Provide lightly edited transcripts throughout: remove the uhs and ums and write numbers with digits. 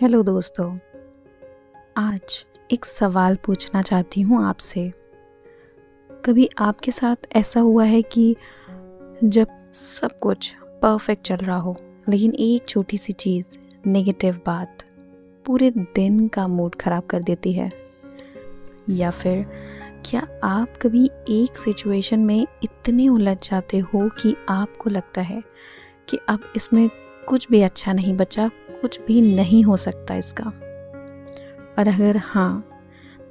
Hello दोस्तों, आज एक सवाल पूछना चाहती हूँ आपसे। कभी आपके साथ ऐसा हुआ है कि जब सब कुछ परफेक्ट चल रहा हो, लेकिन एक छोटी सी चीज़, नेगेटिव बात पूरे दिन का मूड ख़राब कर देती है? या फिर क्या आप कभी एक सिचुएशन में इतने उलझ जाते हो कि आपको लगता है कि अब इसमें कुछ भी अच्छा नहीं बचा, कुछ भी नहीं हो सकता इसका? और अगर हाँ,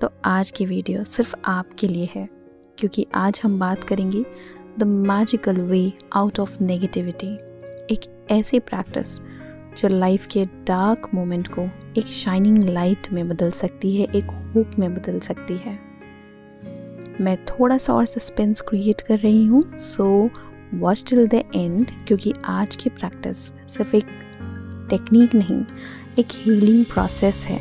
तो आज की वीडियो सिर्फ आपके लिए है, क्योंकि आज हम बात करेंगे the magical way out of negativity. एक ऐसी प्रैक्टिस जो लाइफ के डार्क मोमेंट को एक शाइनिंग लाइट में बदल सकती है, एक होप में बदल सकती है। मैं थोड़ा सा और सस्पेंस क्रिएट कर रही हूँ, so watch till the end, क्योंकि आज की प्रैक्टिस सिर्फ एक टेक्निक नहीं, एक हीलिंग प्रोसेस है।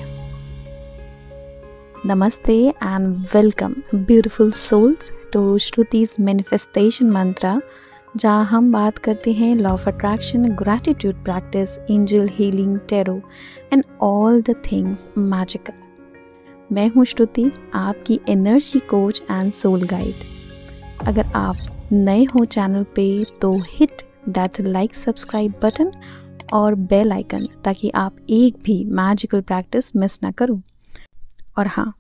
नमस्ते and welcome beautiful souls to Shruti's manifestation mantra, जहाँ हम बात करते हैं law of attraction, gratitude practice, angel healing, tarot and all the things magical. मैं हूँ श्रुति, आपकी energy coach and soul guide. अगर आप नए हो चैनल पे तो hit that like subscribe button और बेल आइकन, ताकि आप एक भी मैजिकल प्रैक्टिस मिस ना करो। और हाँ,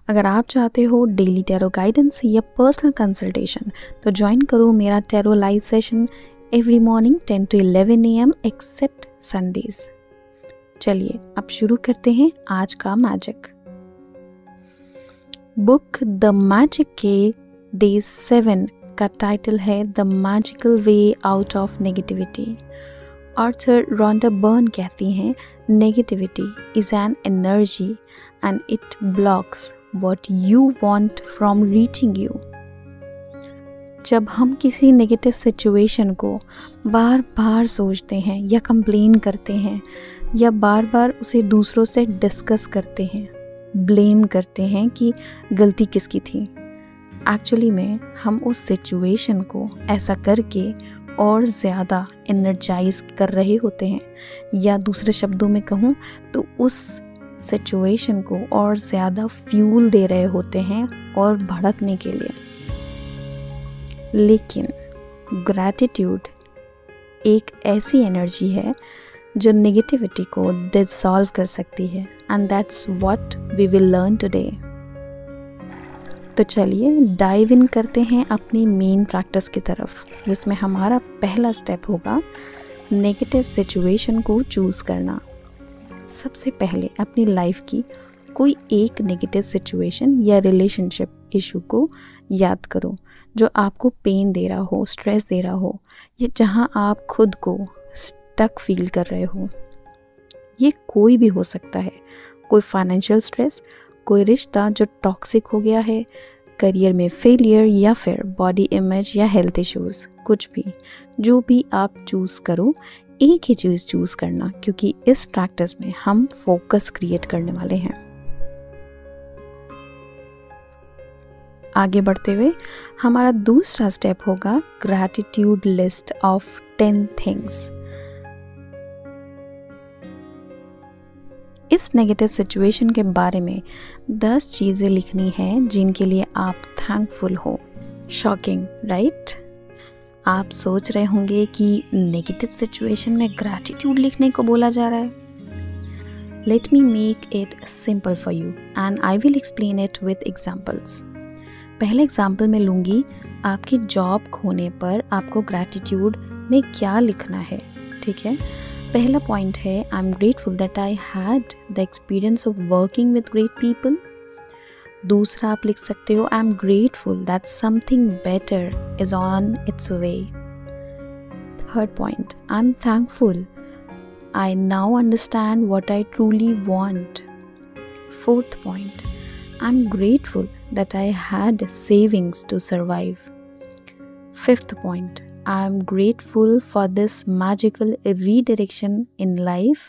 अगर आप चाहते हो डेली टैरो गाइडेंस या पर्सनल कंसल्टेशन तो ज्वाइन करो मेरा tarot live session every morning 10 to 11 AM except Sundays. चलिए अब शुरू करते हैं आज का मैजिक। बुक द मैजिक के डे 7 का टाइटल है the magical way out of negativity. Author Rhonda Byrne कहती हैं, negativity is an energy and it blocks what you want from reaching you. जब हम किसी नेगेटिव सिचुएशन को बार बार सोचते हैं या कंप्लेन करते हैं या बार बार उसे दूसरों से डिस्कस करते हैं, ब्लेम करते हैं कि गलती किसकी थी, एक्चुअली में हम उस सिचुएशन को ऐसा करके और ज़्यादा एनर्जाइज कर रहे होते हैं, या दूसरे शब्दों में कहूँ तो उस सिचुएशन को और ज़्यादा फ्यूल दे रहे होते हैं और भड़कने के लिए। लेकिन ग्रैटिट्यूड एक ऐसी एनर्जी है जो नेगेटिविटी को डिसॉल्व कर सकती है, and that's what we will learn today. तो चलिए डाइव इन करते हैं अपनी मेन प्रैक्टिस की तरफ, जिसमें हमारा पहला स्टेप होगा नेगेटिव सिचुएशन को चूज़ करना। सबसे पहले अपनी लाइफ की कोई एक नेगेटिव सिचुएशन या रिलेशनशिप इशू को याद करो जो आपको पेन दे रहा हो, स्ट्रेस दे रहा हो, या जहां आप खुद को स्टक फील कर रहे हो। ये कोई भी हो सकता है, कोई फाइनेंशियल स्ट्रेस, कोई रिश्ता जो टॉक्सिक हो गया है, करियर में फेलियर, या फिर बॉडी इमेज या हेल्थ इश्यूज। कुछ भी, जो भी आप चूज़ करो, एक ही चीज़ चूज़ करना, क्योंकि इस प्रैक्टिस में हम फोकस क्रिएट करने वाले हैं। आगे बढ़ते हुए हमारा दूसरा स्टेप होगा ग्रैटिट्यूड लिस्ट ऑफ 10 थिंग्स। इस नेगेटिव सिचुएशन के बारे में 10 चीज़ें लिखनी है जिनके लिए आप थैंकफुल हो। Shocking, right? आप सोच रहे होंगे कि नेगेटिव सिचुएशन में ग्रैटिट्यूड लिखने को बोला जा रहा है। Let me make it simple for you and I will explain it with examples. पहले एग्जाम्पल में लूँगी, आपकी जॉब खोने पर आपको ग्रैटिट्यूड में क्या लिखना है। ठीक है, पहला पॉइंट है I am grateful that I had the experience of working with great people. दूसरा आप लिख सकते हो I am grateful that something better is on its way. Third point, I am thankful I now understand what I truly want. Fourth point, I am grateful that I had savings to survive. Fifth point, I am grateful for this magical redirection in life.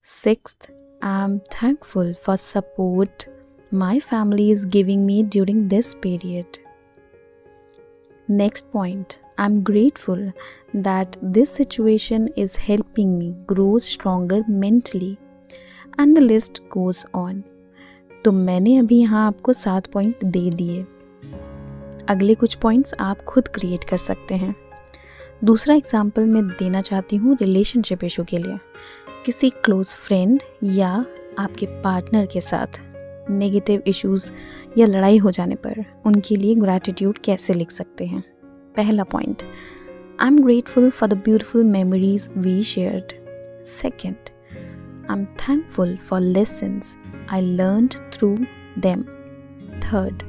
Sixth, I am thankful for support my family is giving me during this period. Next point, I'm grateful that this situation is helping me grow stronger mentally. And the list goes on. तो मैंने अभी यहाँ आपको 7 point दे दिए। अगले कुछ points आप खुद क्रिएट कर सकते हैं। दूसरा एग्जाम्पल मैं देना चाहती हूँ रिलेशनशिप इशू के लिए। किसी क्लोज फ्रेंड या आपके पार्टनर के साथ नेगेटिव इश्यूज या लड़ाई हो जाने पर उनके लिए ग्रैटिट्यूड कैसे लिख सकते हैं। पहला point, I am grateful for the beautiful memories we shared. Second, I am thankful for lessons I learned through them. Third,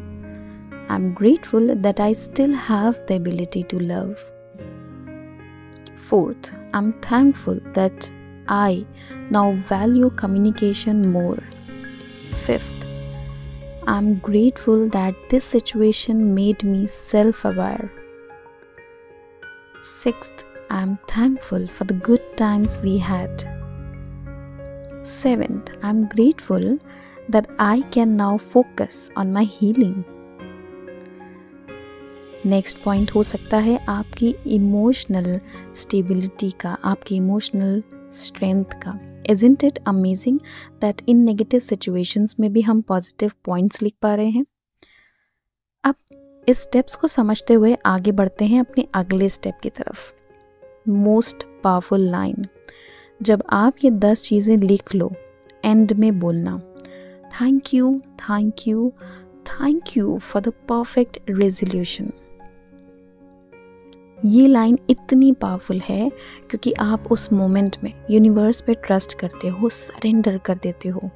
I am grateful that I still have the ability to love. Fourth, I am thankful that I now value communication more. Fifth, I'm grateful that this situation made me self-aware. Sixth, I'm thankful for the good times we had. Seventh, I'm grateful that I can now focus on my healing. Next point हो सकता है आपकी emotional stability का, आपकी emotional strength का। Isn't it amazing that in negative situations में भी हम पॉजिटिव पॉइंट्स लिख पा रहे हैं। अब इस स्टेप्स को समझते हुए आगे बढ़ते हैं अपने अगले स्टेप की तरफ। मोस्ट पावरफुल लाइन, जब आप ये 10 चीज़ें लिख लो, एंड में बोलना thank you thank you thank you for the perfect resolution. ये लाइन इतनी पावरफुल है क्योंकि आप उस मोमेंट में यूनिवर्स पे ट्रस्ट करते हो, सरेंडर कर देते हो,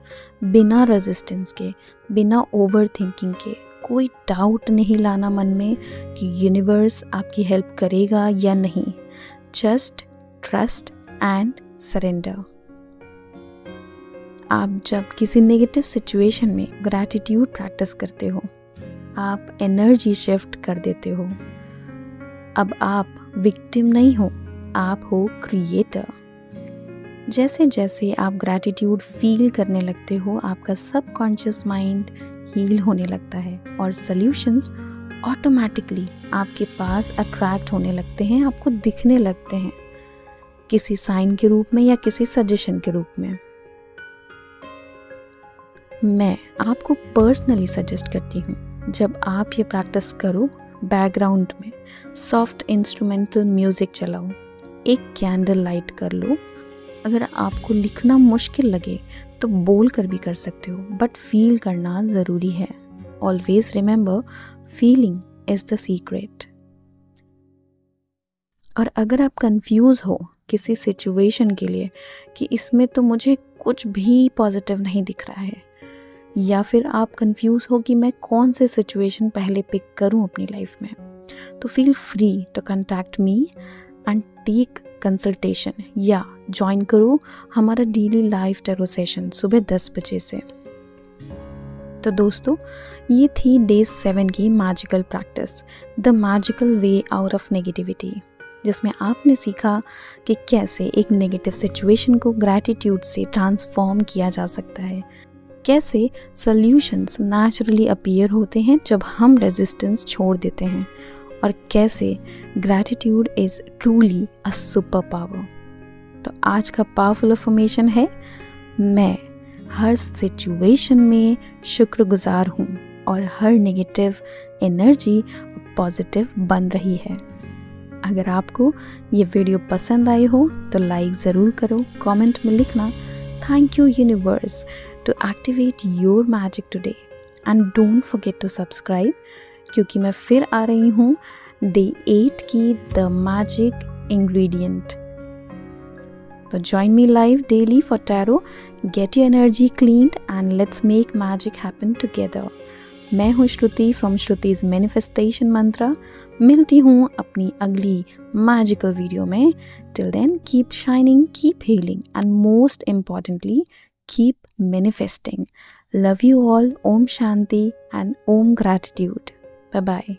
बिना रेजिस्टेंस के, बिना ओवर थिंकिंग के। कोई डाउट नहीं लाना मन में कि यूनिवर्स आपकी हेल्प करेगा या नहीं। Just trust and surrender. आप जब किसी नेगेटिव सिचुएशन में ग्रैटिट्यूड प्रैक्टिस करते हो, आप एनर्जी शिफ्ट कर देते हो। अब आप विक्टिम नहीं हो, आप हो क्रिएटर। जैसे जैसे आप ग्रैटिट्यूड फील करने लगते हो, आपका सबकॉन्शियस माइंड हील होने लगता है और सॉल्यूशंस ऑटोमेटिकली आपके पास अट्रैक्ट होने लगते हैं, आपको दिखने लगते हैं, किसी साइन के रूप में या किसी सजेशन के रूप में। मैं आपको पर्सनली सजेस्ट करती हूँ, जब आप ये प्रैक्टिस करो, बैकग्राउंड में सॉफ्ट इंस्ट्रूमेंटल म्यूजिक चलाओ, एक कैंडल लाइट कर लो। अगर आपको लिखना मुश्किल लगे तो बोल कर भी कर सकते हो, बट फील करना ज़रूरी है। Always remember, feeling is the secret. और अगर आप कंफ्यूज हो किसी सिचुएशन के लिए कि इसमें तो मुझे कुछ भी पॉजिटिव नहीं दिख रहा है, या फिर आप कंफ्यूज हो कि मैं कौन से सिचुएशन पहले पिक करूं अपनी लाइफ में, तो feel free to contact me and take consultation या ज्वाइन करो हमारा डेली लाइव टैरो सेशन सुबह 10 बजे से। तो दोस्तों, ये थी डे 7 की magical practice, the magical way out of negativity, जिसमें आपने सीखा कि कैसे एक नेगेटिव सिचुएशन को ग्रैटिट्यूड से ट्रांसफॉर्म किया जा सकता है, कैसे सॉल्यूशंस नेचुरली अपीयर होते हैं जब हम रेजिस्टेंस छोड़ देते हैं, और कैसे gratitude is truly a super power. तो आज का पावरफुल अफर्मेशन है, मैं हर सिचुएशन में शुक्रगुजार हूँ और हर नेगेटिव एनर्जी पॉजिटिव बन रही है। अगर आपको ये वीडियो पसंद आई हो तो लाइक ज़रूर करो, कमेंट में लिखना thank you universe to activate your magic today, and don't forget to subscribe, क्योंकि मैं फिर आ रही हूँ डे 8 की द मैजिक इंग्रेडिएंट। तो join me live daily for tarot, get your energy cleaned and let's make magic happen together। मैं हूँ श्रुति फ्रॉम श्रुतिज मैनिफेस्टेशन मंत्रा। मिलती हूँ अपनी अगली मैजिकल वीडियो में। Till then keep shining, keep healing and most importantly keep manifesting. Love you all. Om shanti and Om gratitude. Bye bye.